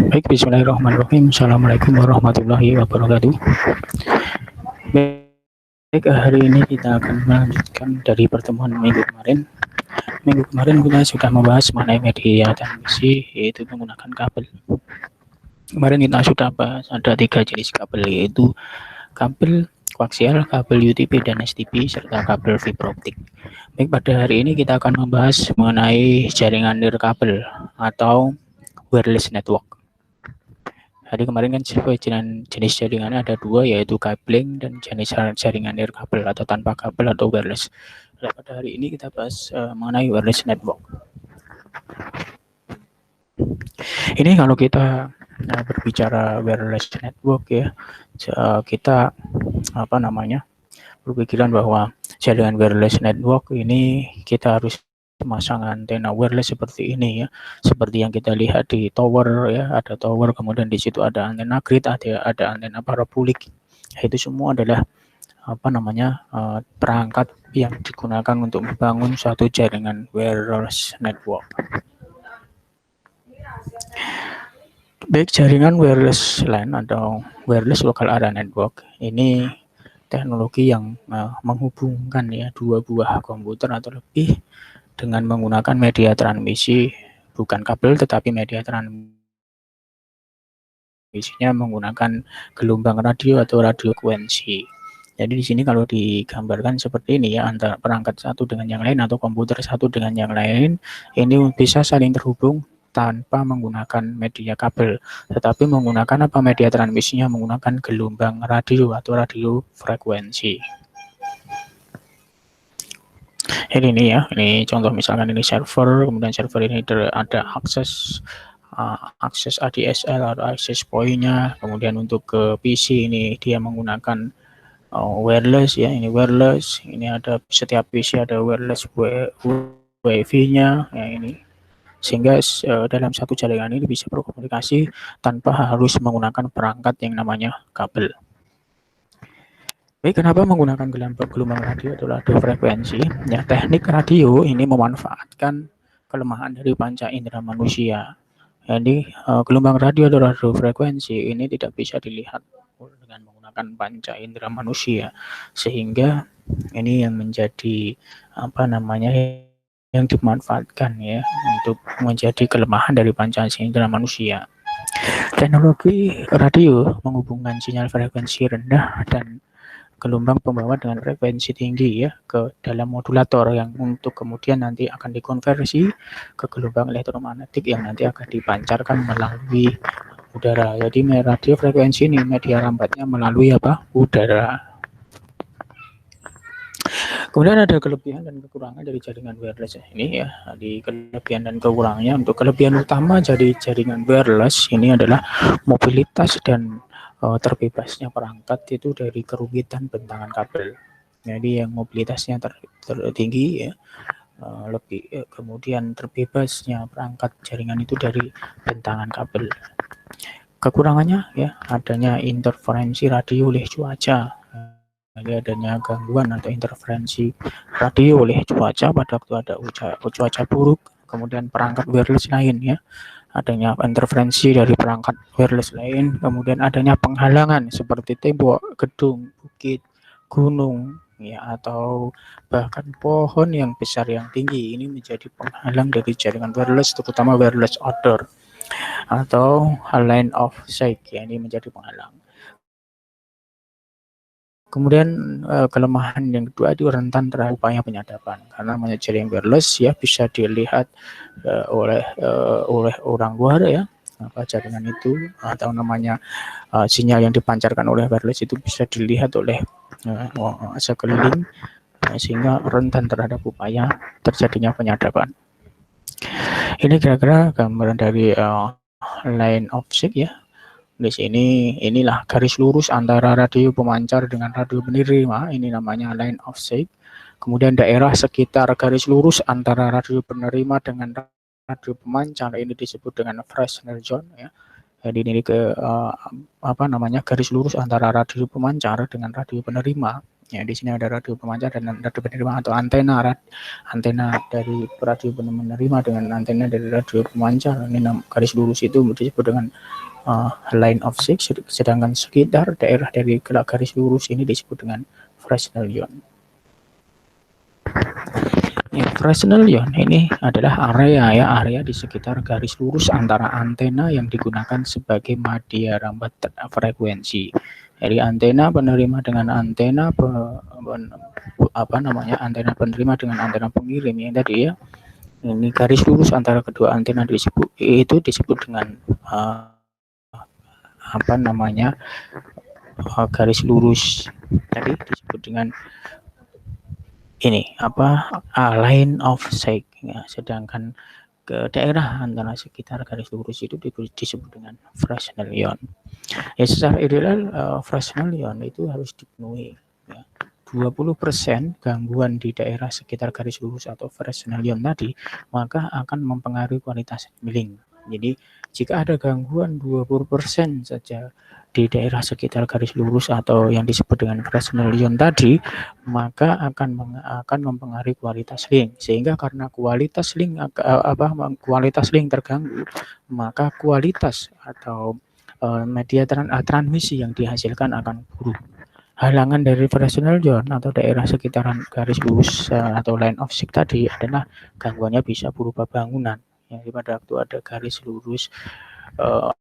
Baik, bismillahirrahmanirrahim. Assalamualaikum warahmatullahi wabarakatuh. Baik, hari ini kita akan melanjutkan dari pertemuan minggu kemarin. Minggu kemarin kita sudah membahas mengenai media transmisi, yaitu menggunakan kabel. Kemarin kita sudah bahas ada 3 jenis kabel, yaitu kabel koaksial, kabel UTP dan STP, serta kabel fiber optik. Baik, pada hari ini kita akan membahas mengenai jaringan nirkabel atau wireless network. Hari kemarin kan jenis jaringannya ada 2, yaitu cabling dan jenis jaringan nirkabel atau tanpa kabel atau wireless. Nah, pada hari ini kita bahas mengenai wireless network. Ini kalau kita berbicara wireless network ya, kita berpikiran bahwa jaringan wireless network ini kita harus memasang antena wireless seperti ini ya, seperti yang kita lihat di tower ya, ada tower, kemudian di situ ada antena grid, ada antena parabolik. Itu semua adalah perangkat yang digunakan untuk membangun suatu jaringan wireless network. Baik, jaringan wireless LAN atau wireless local area network ini teknologi yang menghubungkan ya 2 buah komputer atau lebih dengan menggunakan media transmisi, bukan kabel tetapi media transmisinya menggunakan gelombang radio atau radio frekuensi. Jadi di sini kalau digambarkan seperti ini ya, antara perangkat satu dengan yang lain atau komputer satu dengan yang lain, ini bisa saling terhubung tanpa menggunakan media kabel, tetapi menggunakan media transmisinya menggunakan gelombang radio atau radio frekuensi. Ini ya, ini contoh misalkan ini server, kemudian server ini ada akses ADSL atau akses point-nya, kemudian untuk ke PC ini dia menggunakan wireless ya, ini wireless, ini ada setiap PC ada wireless Wi-Fi-nya ya ini, sehingga dalam satu jaringan ini bisa berkomunikasi tanpa harus menggunakan perangkat yang namanya kabel. Baik, kenapa menggunakan gelombang radio atau radio frekuensi? Ya, teknik radio ini memanfaatkan kelemahan dari panca indera manusia. Jadi gelombang radio atau radio frekuensi ini tidak bisa dilihat dengan menggunakan panca indera manusia, sehingga ini yang menjadi yang dimanfaatkan ya untuk menjadi kelemahan dari panca indera manusia. Teknologi radio menghubungkan sinyal frekuensi rendah dan gelombang pembawa dengan frekuensi tinggi ya ke dalam modulator yang untuk kemudian nanti akan dikonversi ke gelombang elektromagnetik yang nanti akan dipancarkan melalui udara. Jadi radio frekuensi ini media rambatnya melalui udara. Kemudian ada kelebihan dan kekurangan dari jaringan wireless ini ya. Di kelebihan dan kekurangannya, untuk kelebihan utama dari jaringan wireless ini adalah mobilitas dan terbebasnya perangkat itu dari kerumitan bentangan kabel. Jadi yang mobilitasnya tertinggi ya, kemudian terbebasnya perangkat jaringan itu dari bentangan kabel. Kekurangannya ya, adanya interferensi radio oleh cuaca. Jadi adanya gangguan atau interferensi radio oleh cuaca pada waktu ada cuaca buruk, kemudian perangkat wireless lain ya, adanya interferensi dari perangkat wireless lain, kemudian adanya penghalangan seperti tembok, gedung, bukit, gunung ya, atau bahkan pohon yang besar yang tinggi, ini menjadi penghalang dari jaringan wireless, terutama wireless outdoor atau line of sight ya, ini menjadi penghalang. Kemudian kelemahan yang kedua itu rentan terhadap upaya penyadapan, karena jaringan wireless ya bisa dilihat oleh orang luar ya, jaringan itu atau sinyal yang dipancarkan oleh wireless itu bisa dilihat oleh sekeliling, sehingga rentan terhadap upaya terjadinya penyadapan. Ini kira-kira gambaran dari line of sight ya. Di sini inilah garis lurus antara radio pemancar dengan radio penerima, ini namanya line of sight. Kemudian daerah sekitar garis lurus antara radio penerima dengan radio pemancar ini disebut dengan Fresnel zone ya. Jadi ini garis lurus antara radio pemancar dengan radio penerima Ya, di sini ada radio pemancar dan radio penerima atau antena dari radio penerima dengan antena dari radio pemancar. Ini garis lurus itu disebut dengan line of sight, sedangkan sekitar daerah dari garis lurus ini disebut dengan Fresnel zone. Ya, Fresnel zone ini adalah area di sekitar garis lurus antara antena yang digunakan sebagai media rambat frekuensi. Jadi antena penerima dengan antena antena penerima dengan antena pengirim yang tadi ya. Ini garis lurus antara kedua antena disebut dengan garis lurus tadi disebut dengan ini line of sight ya. Sedangkan ke daerah antara sekitar garis lurus itu disebut dengan Fresnel zone. Ya, secara ideal Fresnel zone itu harus dipenuhi ya. 20% gangguan di daerah sekitar garis lurus atau Fresnel zone tadi, maka akan mempengaruhi kualitas signaling. Jadi jika ada gangguan 20% saja di daerah sekitar garis lurus atau yang disebut dengan Fresnel zone tadi, maka akan mempengaruhi kualitas link. Sehingga karena kualitas link terganggu, maka kualitas atau media transmisi yang dihasilkan akan buruk. Halangan dari Fresnel zone atau daerah sekitaran garis lurus atau line of sight tadi adalah gangguannya bisa berupa bangunan. Jadi pada waktu ada garis lurus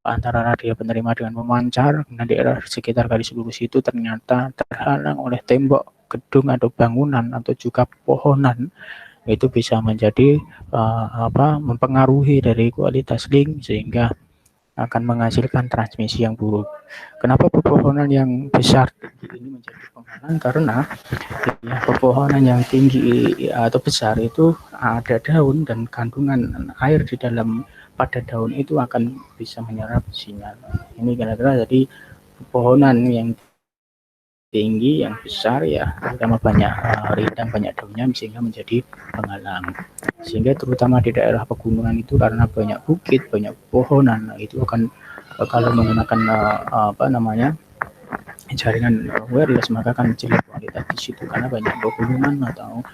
antara radio penerima dengan pemancar, nah daerah sekitar garis lurus itu ternyata terhalang oleh tembok, gedung atau bangunan atau juga pohonan, itu bisa menjadi mempengaruhi dari kualitas link sehingga akan menghasilkan transmisi yang buruk. Kenapa pepohonan yang besar ini menjadi penghalang? Karena ya, pepohonan yang tinggi atau besar itu ada daun dan kandungan air di dalam pada daun itu akan bisa menyerap sinyal. Ini kira-kira jadi pepohonan yang tinggi, yang besar ya, terutama banyak rindang, banyak daunnya sehingga menjadi penghalang. Sehingga terutama di daerah pegunungan itu karena banyak bukit, banyak pohonan, itu akan kalau menggunakan jaringan wireless maka akan jelek kualitas di situ karena banyak pegunungan atau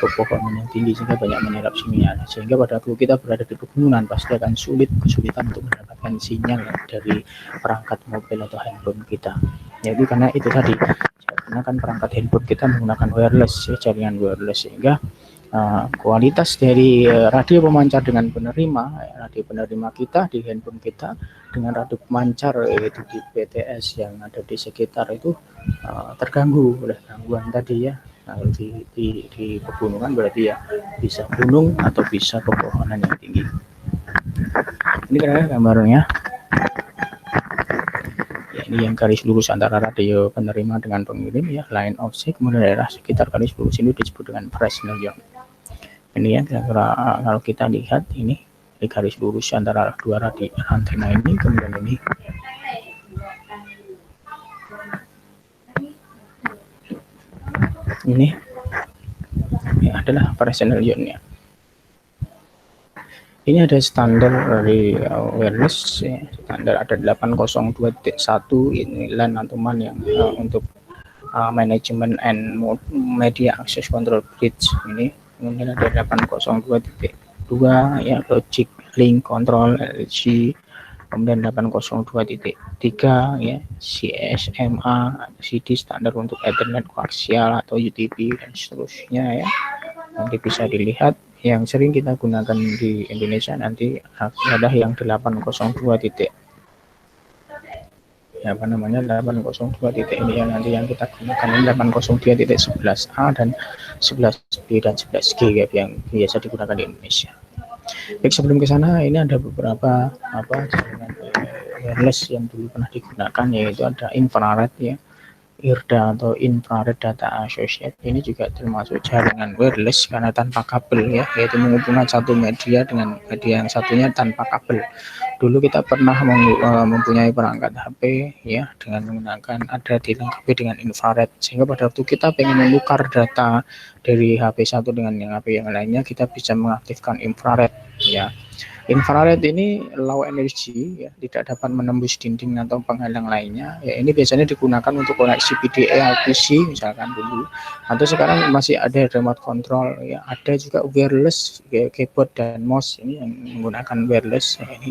pepohonan yang tinggi sehingga banyak menyerap sinyal. Sehingga pada waktu kita berada di pegunungan pasti akan kesulitan untuk mendapatkan sinyal dari perangkat mobil atau handphone kita. Jadi karena itu tadi, karena kan perangkat handphone kita menggunakan wireless, jaringan wireless, sehingga kualitas dari radio pemancar dengan penerima, radio penerima kita di handphone kita dengan radio pemancar yaitu di BTS yang ada di sekitar itu terganggu oleh gangguan tadi ya. Nah, di pegunungan berarti ya bisa gunung atau bisa pepohonan yang tinggi. Ini kira-kira gambarnya. Ini yang garis lurus antara radio penerima dengan pengirim ya, line of sight, kemudian daerah sekitar garis lurus ini disebut dengan Fresnel zone. Ini ya kira-kira kalau kita lihat ini di garis lurus antara dua radio antena ini, kemudian ini ya adalah Fresnel zone-nya. Ini ada standar dari wireless ya. Standar ada 802.1 ini LAN atau MAN yang untuk manajemen and media access control bridge ini. Kemudian ada 802.2 ya logic link control LC. Kemudian 802.3 ya CSMA CD standar untuk Ethernet koaksial atau UDP dan seterusnya ya. Nanti bisa dilihat yang sering kita gunakan di Indonesia nanti adalah yang 802 titik ya 802 titik ini yang nanti yang kita gunakan ini 802.11a dan 11b dan 11g ya, yang biasa digunakan di Indonesia. Baik, sebelum ke sana ini ada beberapa jaringan wireless yang dulu pernah digunakan, yaitu ada infrared ya, IRDA atau Infrared Data Associate. Ini juga termasuk jaringan wireless karena tanpa kabel ya, yaitu menghubungkan satu media dengan media yang satunya tanpa kabel. Dulu kita pernah mempunyai perangkat HP ya dengan menggunakan dilengkapi dengan infrared, sehingga pada waktu kita pengen menukar data dari HP satu dengan yang HP yang lainnya kita bisa mengaktifkan infrared ya. Infrared ini low energy, ya, tidak dapat menembus dinding atau penghalang lainnya. Ya, ini biasanya digunakan untuk koneksi PDA PC misalkan dulu, atau sekarang masih ada remote control, ya, ada juga wireless, ya, keyboard dan mouse ini yang menggunakan wireless. Ya, ini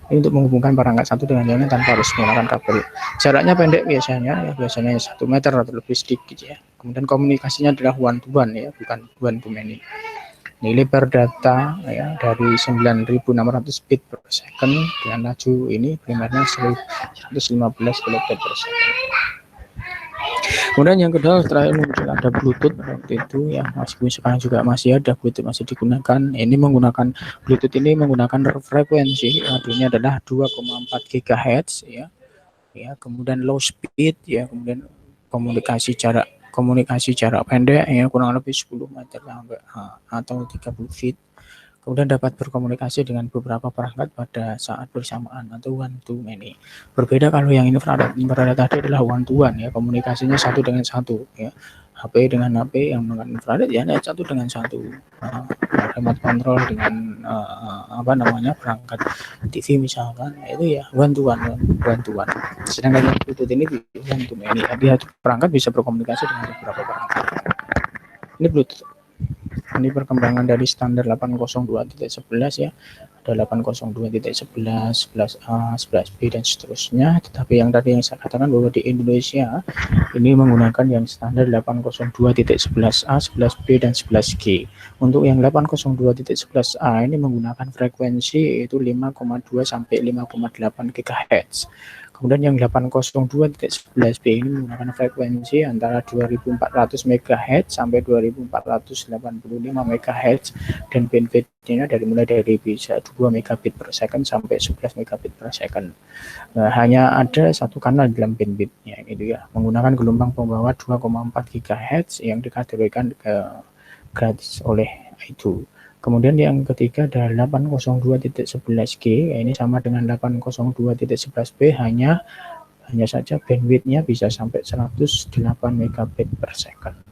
untuk menghubungkan perangkat satu dengan yang lain tanpa harus menggunakan kabel. Jaraknya pendek biasanya, ya, biasanya 1 meter atau lebih sedikit, ya. Kemudian komunikasinya adalah one to one, ya, bukan one to many. Nilai per data, ya, dari 9.600 bit per second dengan laju ini primernya 115 kilobit per second. Kemudian yang kedua terakhir muncul ada Bluetooth waktu itu, ya, meskipun sekarang juga masih ada Bluetooth, masih digunakan. Ini menggunakan Bluetooth ini menggunakan frekuensi radionya adalah 2,4 GHz, ya. Ya, kemudian low speed, ya, kemudian komunikasi jarak pendek, ya, kurang lebih 10 meter sampai atau 30 feet. Kemudian dapat berkomunikasi dengan beberapa perangkat pada saat bersamaan atau one to many. Berbeda kalau yang infrared tadi adalah one to one, ya, komunikasinya satu dengan satu, ya. HP dengan HP yang menggunakan infrared, ya, satu dengan satu. Remote control dengan perangkat TV misalkan, itu ya one to one. Sedangkan yang Bluetooth ini one to many, dia perangkat bisa berkomunikasi dengan beberapa perangkat. Ini Bluetooth. Ini perkembangan dari standar 802.11, ya. Ada 802.11, 11A, 11B dan seterusnya. Tetapi yang tadi yang saya katakan bahwa di Indonesia ini menggunakan yang standar 802.11A, 11B dan 11G. Untuk yang 802.11A ini menggunakan frekuensi itu 5,2 sampai 5,8 GHz. Kemudian yang 802.11b ini menggunakan frekuensi antara 2400 MHz sampai 2485 MHz dan bandwidth-nya mulai dari bisa 2 megabit per second sampai 11 megabit per second. Hanya ada satu kanal dalam bandwidth-nya, gitu, ya, menggunakan gelombang pembawa 2,4 GHz yang dikategorikan gratis oleh itu. Kemudian yang ketiga adalah 802.11g, ini sama dengan 802.11b, hanya saja bandwidth-nya bisa sampai 108 megabit per second.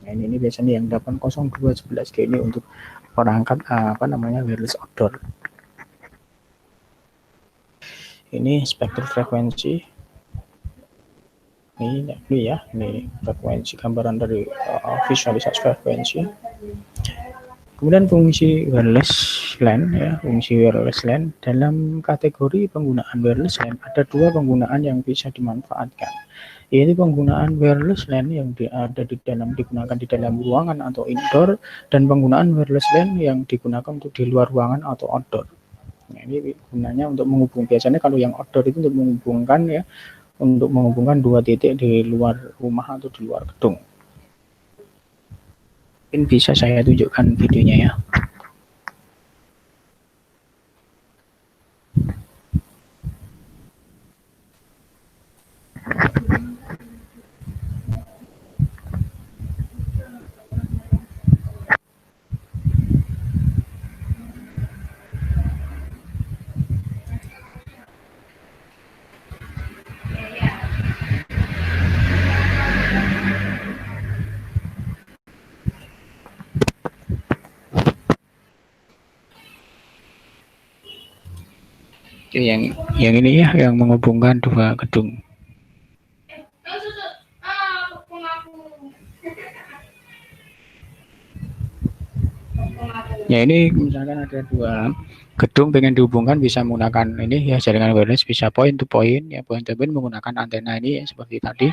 Nah, ini biasanya yang 802.11g ini untuk perangkat wireless outdoor. Ini spektrum frekuensi. Ini ya, ini frekuensi gambaran dari visualisasi frekuensi. Kemudian fungsi wireless LAN, ya, fungsi wireless LAN dalam kategori penggunaan wireless LAN ada dua penggunaan yang bisa dimanfaatkan. Yaitu penggunaan wireless LAN yang digunakan di dalam ruangan atau indoor, dan penggunaan wireless LAN yang digunakan untuk di luar ruangan atau outdoor. Nah, ini gunanya untuk menghubung, biasanya kalau yang outdoor itu untuk menghubungkan dua titik di luar rumah atau di luar gedung. Mungkin bisa saya tunjukkan videonya, ya. Yang ini, ya, yang menghubungkan dua gedung. Ya, ini misalkan ada dua gedung pengen dihubungkan, bisa menggunakan ini, ya, jaringan wireless, bisa point to point, ya, point to point menggunakan antena ini, ya, seperti tadi.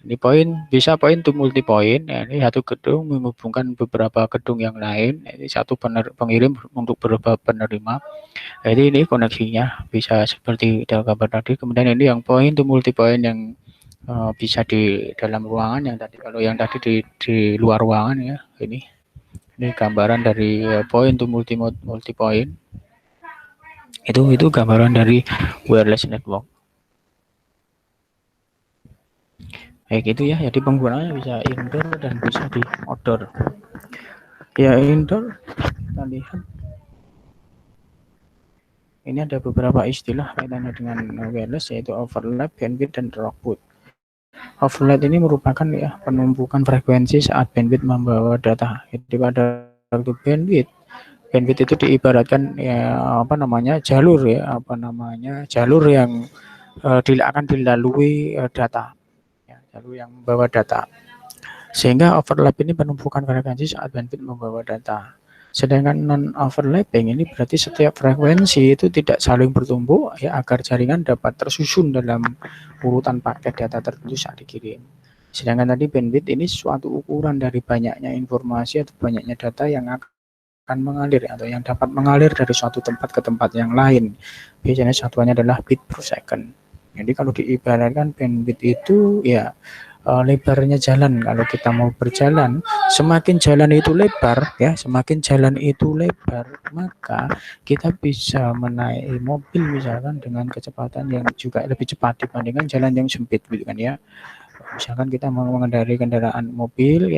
Ini bisa point to multi point, ya, ini satu gedung menghubungkan beberapa gedung yang lain, ini satu pengirim untuk beberapa penerima. Jadi ini koneksinya bisa seperti dalam gambar tadi. Kemudian ini yang point to multi point yang bisa di dalam ruangan, yang tadi, kalau yang tadi di luar ruangan, ya, ini gambaran dari point to multi point. Itu gambaran dari wireless network. Kayak gitu, ya. Jadi penggunaannya bisa indoor dan bisa di outdoor. Ya, indoor kita lihat. Ini ada beberapa istilah kaitannya dengan wireless, yaitu overlap, bandwidth, dan throughput. Overlap ini merupakan, ya, penumpukan frekuensi saat bandwidth membawa data. Jadi pada waktu bandwidth bandwidth itu diibaratkan ya jalur jalur yang akan dilalui data, ya, jalur yang membawa data. Sehingga overlap ini penumpukan frekuensi saat bandwidth membawa data. Sedangkan non-overlapping ini berarti setiap frekuensi itu tidak saling bertumpuk ya agar jaringan dapat tersusun dalam urutan paket data tertentu saat dikirim. Sedangkan tadi bandwidth ini suatu ukuran dari banyaknya informasi atau banyaknya data yang akan mengalir atau yang dapat mengalir dari suatu tempat ke tempat yang lain. Biasanya satuannya adalah bit per second. Jadi kalau diibaratkan bandwidth itu ya lebarnya jalan. Kalau kita mau berjalan, semakin jalan itu lebar ya, semakin jalan itu lebar, maka kita bisa menaiki mobil misalkan dengan kecepatan yang juga lebih cepat dibandingkan jalan yang sempit gitu kan ya. Misalkan kita mau mengendarai kendaraan mobil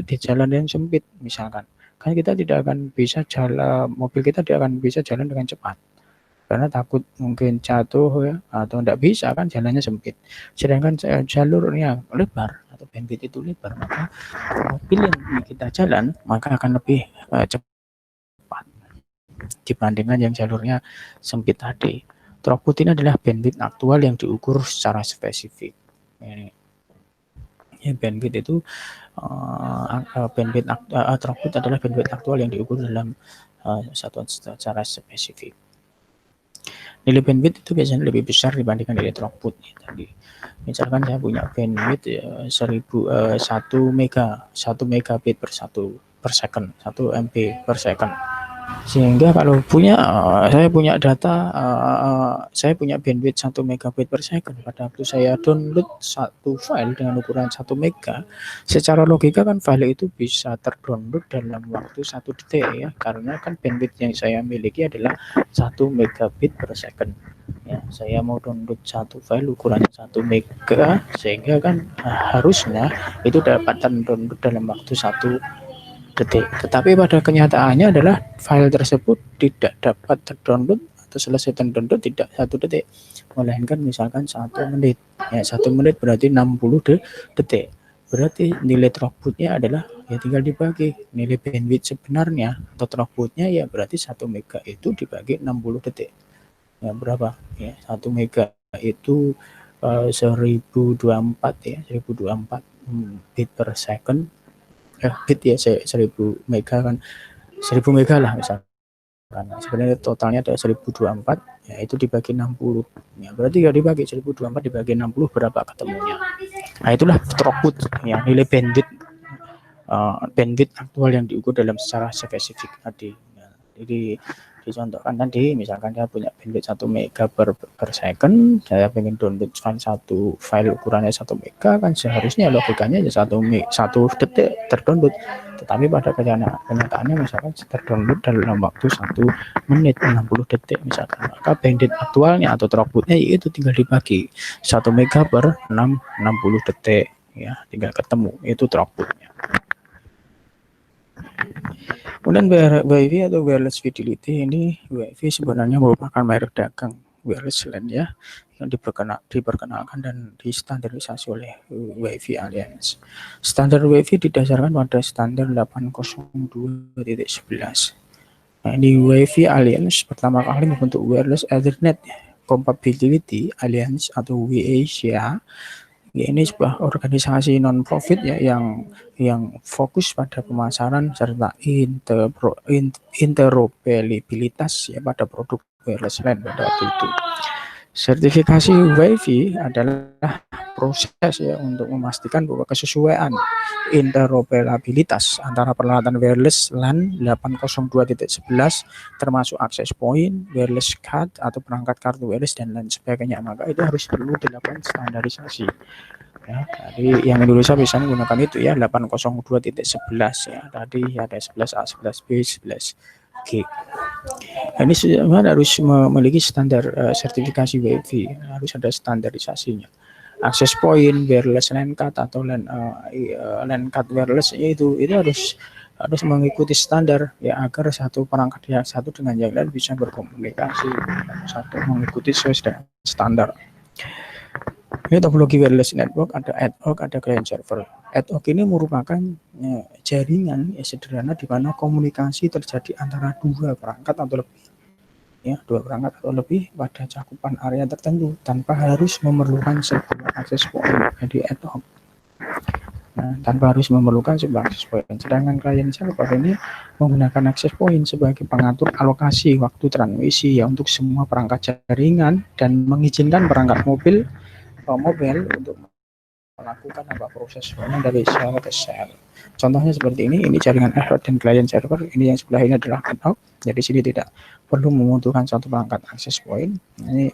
di jalan yang sempit misalkan, kan kita tidak akan bisa mobil kita tidak akan bisa jalan dengan cepat karena takut mungkin jatuh ya, atau tidak bisa kan jalannya sempit. Sedangkan jalurnya lebar atau bandwidth itu lebar, maka mobil yang kita jalan maka akan lebih cepat dibandingkan yang jalurnya sempit tadi. Throughput ini adalah bandwidth aktual yang diukur secara spesifik. Ya, bandwidth itu throughput adalah bandwidth aktual yang diukur dalam satuan secara spesifik. Nilai bandwidth itu biasanya lebih besar dibandingkan nilai throughput tadi. Misalkan saya punya bandwidth 1 megabit per second, 1 MB per second. Sehingga kalau saya punya data, saya punya bandwidth 1 megabit per second. Pada waktu saya download satu file dengan ukuran 1 mega, secara logika kan file itu bisa terdownload dalam waktu 1 detik ya, karena kan bandwidth yang saya miliki adalah 1 megabit per second. Ya, saya mau download satu file ukurannya 1 mega, sehingga kan harusnya itu dapat terdownload dalam waktu 1 detik. Tetapi pada kenyataannya adalah file tersebut tidak dapat terdownload atau selesai terdownload tidak 1 detik, melainkan misalkan 1 menit. Ya, 1 menit berarti 60 detik. Berarti nilai throughputnya adalah ya tinggal dibagi nilai bandwidth sebenarnya atau throughputnya ya berarti 1 mega itu dibagi 60 detik. Ya berapa? Ya 1 mega itu 1024 ya, 1024 bit per second. Bit ya 1000 mega kan 1000 mega lah misalkan. Sebenarnya totalnya ada 1024 ya, itu dibagi 60 ya, berarti ya dibagi 1024 dibagi 60 berapa ketemunya. Nah itulah throughput ya, nilai bandwidth aktual yang diukur dalam secara spesifik tadi. Ya, jadi dicontohkan tadi misalkan saya punya bandwidth 1 mega per second, saya ingin download satu file ukurannya 1 mega, kan seharusnya logikanya ya 1 detik terdownload, tetapi pada kenyataannya misalkan terdownload dalam waktu 1 menit 60 detik misalkan, maka bandwidth aktualnya atau throughputnya itu tinggal dibagi 1 mega per 60 detik ya, tinggal ketemu itu throughputnya. Kemudian WiFi atau wireless fidelity ini, WiFi sebenarnya merupakan merek dagang wireless LAN ya, yang diperkenalkan dan distandarisasi oleh WiFi Alliance. Standar WiFi didasarkan pada standar 802.11. Nah, ini WiFi Alliance pertama kali membentuk Wireless Ethernet Compatibility Alliance atau WACA. Ya, ini sebuah organisasi non-profit ya yang fokus pada pemasaran serta interoperabilitas ya pada produk wireless LAN pada waktu itu. Sertifikasi WiFi adalah proses ya untuk memastikan bahwa kesesuaian interoperabilitas antara peralatan wireless LAN 802.11 termasuk access point, wireless card atau perangkat kartu wireless dan lain sebagainya, maka itu harus perlu dilakukan standarisasi. Ya, tadi yang Indonesia bisa menggunakan itu ya 802.11 ya, tadi ada 11A, 11B, 11G. Ini harus memiliki standar sertifikasi WiFi, harus ada standarisasinya. Access point, wireless LAN card atau LAN card wireless itu harus mengikuti standar ya, agar satu perangkat yang satu dengan yang lain bisa berkomunikasi satu mengikuti sesuai standar. Ini topologi wireless network, ada ad hoc, ada client server. Ad hoc ini merupakan jaringan sederhana di mana komunikasi terjadi antara dua perangkat atau lebih, ya, dua perangkat atau lebih pada cakupan area tertentu tanpa harus memerlukan sebuah akses point. Jadi ad hoc. Nah, tanpa harus memerlukan sebuah akses point. Sedangkan client server ini menggunakan akses point sebagai pengatur alokasi waktu transmisi ya untuk semua perangkat jaringan dan mengizinkan perangkat mobile untuk melakukan proses dari sel ke sel. Contohnya seperti ini jaringan ad hoc dan client server. Ini yang sebelah ini adalah ad hoc. Jadi sini tidak perlu membutuhkan satu perangkat akses point. Ini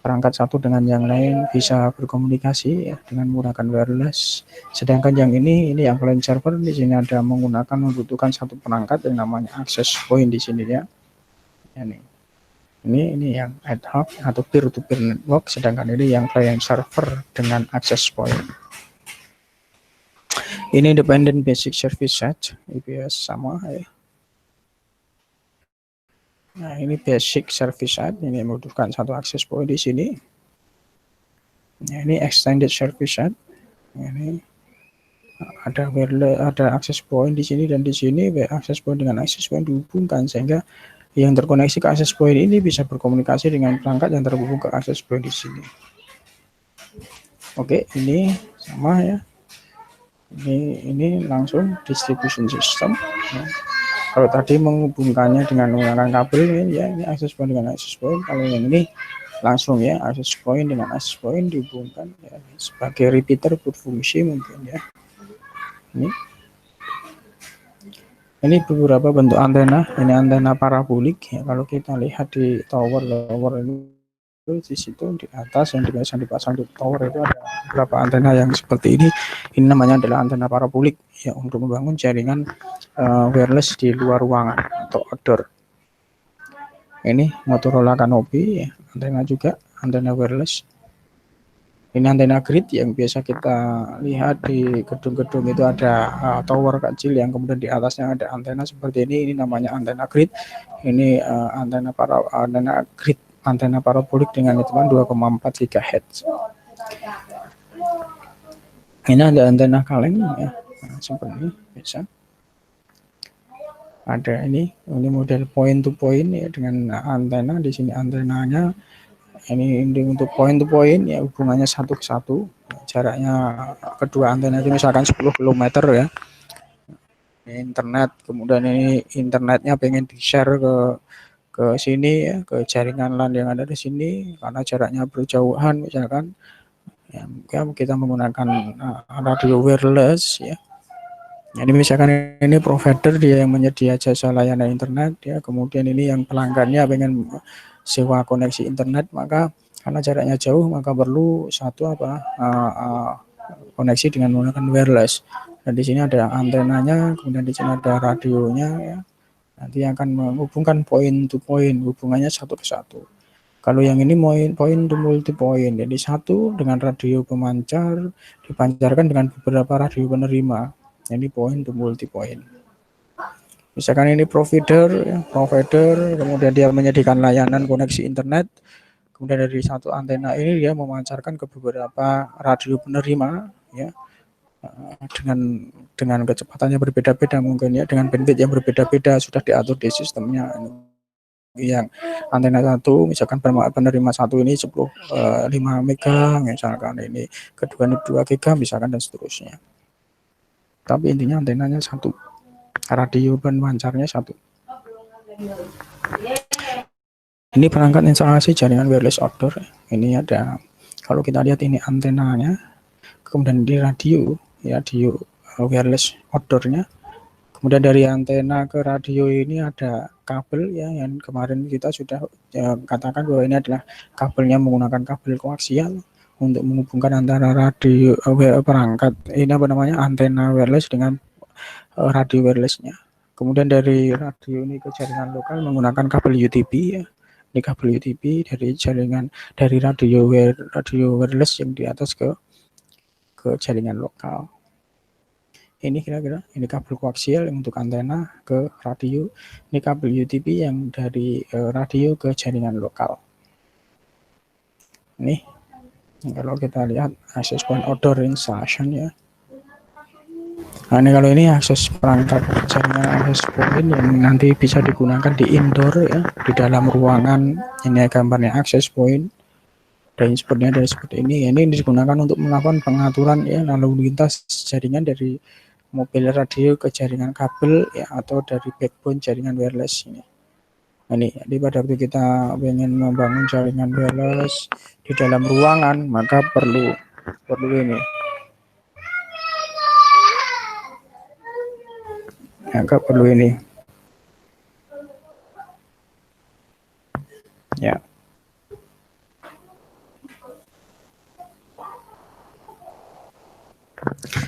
perangkat satu dengan yang lain bisa berkomunikasi ya, dengan menggunakan wireless. Sedangkan yang ini yang client server di sini ada membutuhkan satu perangkat yang namanya access point di sini ya. Ini yang ad hoc atau peer-to-peer network, sedangkan ini yang client server dengan access point. Ini independent basic service set, IPS sama ya. Nah, ini basic service set, ini membutuhkan satu access point di sini. Nah, ini extended service set. Ini ada wireless, ada access point di sini dan di sini access point dengan access point dihubungkan sehingga yang terkoneksi ke access point ini bisa berkomunikasi dengan perangkat yang terhubung ke access point di sini. Oke, ini sama ya. Ini langsung distribution system. Ya. Kalau tadi menghubungkannya dengan menggunakan kabel ya, ini access point dengan access point. Kalau yang ini langsung ya, access point dengan access point dihubungkan ya, sebagai repeater berfungsi mungkin ya. Ini beberapa bentuk antena. Ini antena parabolik ya. Kalau kita lihat di tower ini di situ di atas yang dipasang di tower itu ada beberapa antena yang seperti ini. Ini namanya adalah antena parabolik ya untuk membangun jaringan wireless di luar ruangan atau outdoor. Ini Motorola Canopy ya, antena juga antena wireless. Ini antena grid yang biasa kita lihat di gedung-gedung itu ada tower kecil yang kemudian di atasnya ada antena seperti ini. Ini namanya antena grid. Ini antena grid, antena parabolik dengan hitungan 2,4 GHz. Ini ada antena kaleng ya, seperti ini biasa. Ada ini model point to point ya dengan antena di sini antenanya. Ini untuk point to point ya hubungannya satu ke satu. Jaraknya kedua antena itu misalkan 10 km ya. Ini internet, kemudian ini internetnya pengen di-share ke sini ya, ke jaringan LAN yang ada di sini karena jaraknya berjauhan misalkan. Ya, kita menggunakan radio wireless ya. Jadi misalkan ini provider dia yang menyedia jasa layanan internet ya, kemudian ini yang pelanggannya pengen sewa koneksi internet, maka karena jaraknya jauh maka perlu satu koneksi dengan menggunakan wireless. Dan di sini ada antenanya, kemudian di sini ada radionya ya. Nanti akan menghubungkan point to point, hubungannya satu ke satu. Kalau yang ini point to multi point, jadi satu dengan radio pemancar dipancarkan dengan beberapa radio penerima. Ini point to multi point. Misalkan ini provider, kemudian dia menyediakan layanan koneksi internet, kemudian dari satu antena ini dia memancarkan ke beberapa radio penerima, ya, dengan kecepatannya berbeda-beda mungkin ya, dengan bandwidth yang berbeda-beda sudah diatur di sistemnya. Yang antena satu, misalkan penerima satu ini 5 mega, misalkan ini kedua ini 2 giga, misalkan dan seterusnya. Tapi intinya antenanya satu. Radio pemancarnya satu. Ini perangkat instalasi jaringan wireless outdoor. Ini ada, kalau kita lihat ini antenanya, kemudian di radio wireless outdoornya. Kemudian dari antena ke radio ini ada kabel ya, yang kemarin kita sudah katakan bahwa ini adalah kabelnya menggunakan kabel koaksial untuk menghubungkan antara radio perangkat ini antena wireless dengan radio wirelessnya. Kemudian dari radio ini ke jaringan lokal menggunakan kabel UTP ya. Ini kabel UTP dari jaringan dari radio wireless yang di atas ke jaringan lokal. Ini kira-kira ini kabel koaksial untuk antena ke radio. Ini kabel UTP yang dari radio ke jaringan lokal. Ini kalau kita lihat access point outdoor installation ya. Nah, ini kalau ini akses perangkat jaringan akses point yang nanti bisa digunakan di indoor ya, di dalam ruangan. Ini gambarnya akses point dan sepertinya dari seperti ini. Ini digunakan untuk melakukan pengaturan ya lalu lintas jaringan dari mobil radio ke jaringan kabel ya, atau dari backbone jaringan wireless ini. Ini jadi pada waktu kita ingin membangun jaringan wireless di dalam ruangan, maka perlu ini, maka perlu ini ya.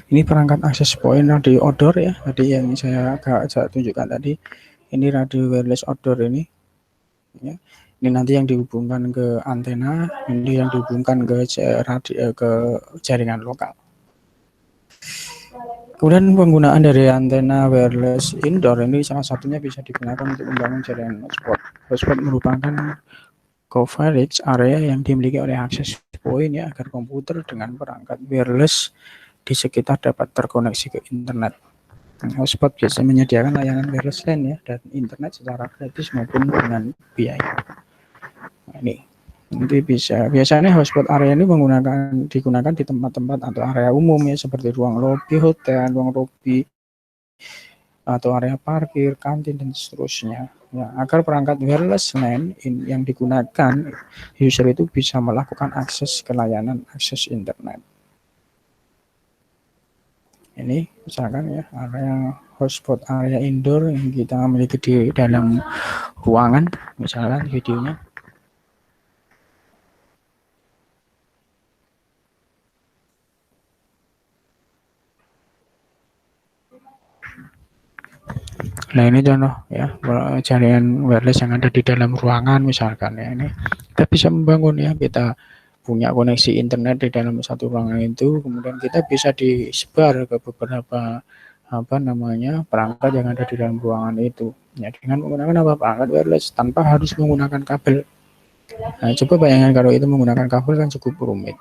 Ini perangkat akses point radio outdoor ya, tadi yang saya tunjukkan tadi. Ini radio wireless outdoor ini ya. Ini nanti yang dihubungkan ke antena, ini yang dihubungkan ke jaringan lokal. Kemudian penggunaan dari antena wireless indoor ini salah satunya bisa digunakan untuk membangun jaringan hotspot. Hotspot merupakan coverage area yang dimiliki oleh access point ya, agar komputer dengan perangkat wireless di sekitar dapat terkoneksi ke internet. Hotspot biasanya menyediakan layanan wireless LAN ya, dan internet secara gratis maupun dengan biaya. Nah, ini nanti biasanya hotspot area ini digunakan di tempat-tempat atau area umum ya, seperti ruang lobi hotel, ruang lobi atau area parkir, kantin dan seterusnya ya, agar perangkat wireless LAN yang digunakan user itu bisa melakukan akses ke layanan akses internet. Ini misalkan ya area hotspot area indoor yang kita miliki di dalam ruangan, misalkan videonya. Nah ini contoh ya jaringan wireless yang ada di dalam ruangan misalkan ya. Ini kita bisa membangun ya, kita punya koneksi internet di dalam satu ruangan itu, kemudian kita bisa disebar ke beberapa perangkat yang ada di dalam ruangan itu ya, dengan menggunakan perangkat wireless tanpa harus menggunakan kabel. Nah, coba bayangkan kalau itu menggunakan kabel kan cukup rumit.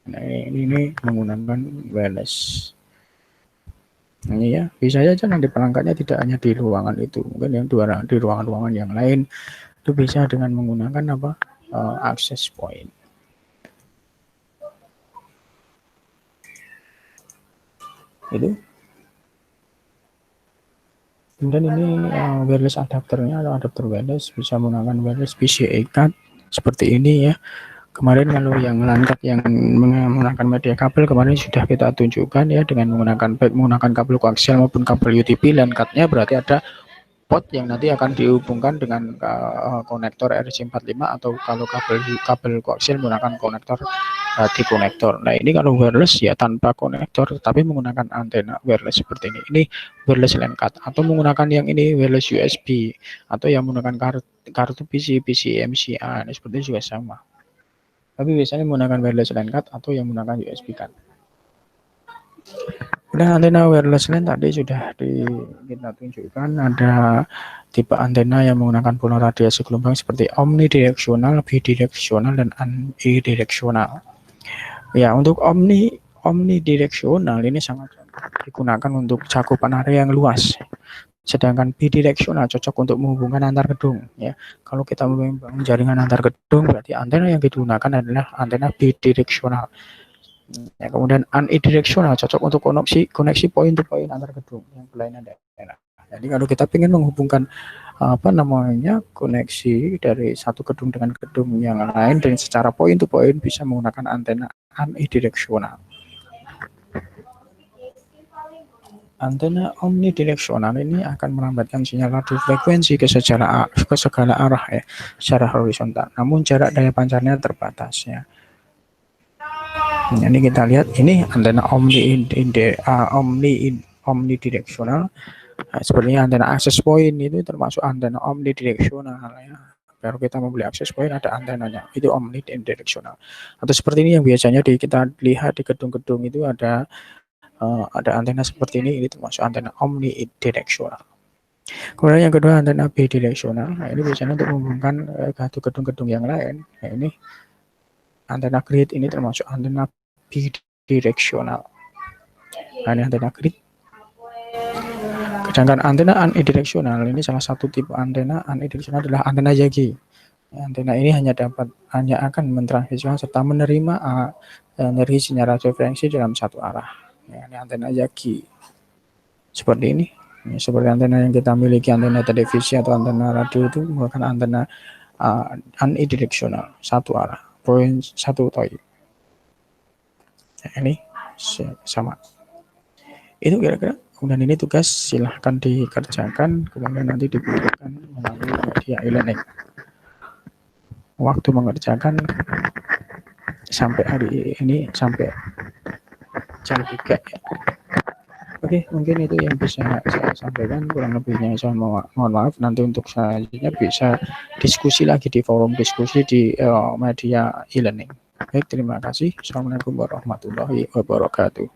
Nah, ini menggunakan wireless. Ini ya, bisa saja nanti perangkatnya tidak hanya di ruangan itu, mungkin yang di ruangan-ruangan yang lain itu bisa dengan menggunakan access point. Itu. Kemudian ini wireless adapternya, atau adapter wireless bisa menggunakan wireless PCIe card seperti ini ya. Kemarin kalau yang langkat yang menggunakan media kabel kemarin sudah kita tunjukkan ya, dengan menggunakan kabel koaksial maupun kabel UTP. LAN card-nya berarti ada port yang nanti akan dihubungkan dengan konektor RJ45, atau kalau kabel koaksial menggunakan konektor di konektor. Nah ini kalau wireless ya tanpa konektor tapi menggunakan antena wireless seperti ini. Ini wireless LAN card, atau menggunakan yang ini wireless USB, atau yang menggunakan kartu PC MCA, nah, seperti itu juga sama. Tapi biasanya menggunakan wireless LAN card atau yang menggunakan USB card. Nah, antena wireless LAN tadi sudah kita tunjukkan, ada tipe antena yang menggunakan pola radiasi gelombang seperti omnidireksional, bidireksional, dan unidireksional. Ya, untuk omnidireksional ini sangat digunakan untuk cakupan area yang luas. Sedangkan bidireksional cocok untuk menghubungkan antar gedung ya. Kalau kita membangun jaringan antar gedung, berarti antena yang digunakan adalah antena bidireksional. Ya, kemudian unidireksional cocok untuk koneksi point to point antar gedung yang berlainan daerah. Jadi kalau kita ingin menghubungkan koneksi dari satu gedung dengan gedung yang lain dan secara point to point, bisa menggunakan antena unidireksional. Antena omnidireksional ini akan melambatkan sinyal radio frekuensi ke segala arah ya, secara horizontal. Namun jarak daya pancarnya terbatas ya. Ini kita lihat, ini antena omnidireksional. Nah, sebenarnya antena access point itu termasuk antena omnidireksional ya. Kalau kita membeli access point ada antenanya, itu omnidireksional. Atau seperti ini yang biasanya kita lihat di gedung-gedung itu ada antena seperti ini termasuk antena omnidireksional. Kemudian yang kedua antena bidireksional. Nah, ini biasanya untuk menghubungkan gedung-gedung yang lain. Nah, ini antena grid ini termasuk antena bidireksional. Nah, ini antena grid. Sedangkan antena unidireksional ini salah satu tipe antena unidireksional adalah antena Yagi. Antena ini hanya akan mentransmisikan serta menerima energi sinyal radio frekuensi dalam satu arah. Ya, ini antena Yagi. Seperti ini. Seperti antena yang kita miliki, antena televisi atau antena radio itu merupakan antena unidireksional, satu arah, poin satu toy. Ya, ini sama. Itu kira-kira. Kemudian ini tugas silahkan dikerjakan, kemudian nanti dibutuhkan melalui media e-learning. Waktu mengerjakan sampai hari ini sampai jam 3 ya. Oke, mungkin itu yang bisa saya sampaikan, kurang lebihnya saya mohon maaf. Nanti untuk selanjutnya bisa diskusi lagi di forum diskusi di media e-learning. Baik, terima kasih. Assalamualaikum warahmatullahi wabarakatuh.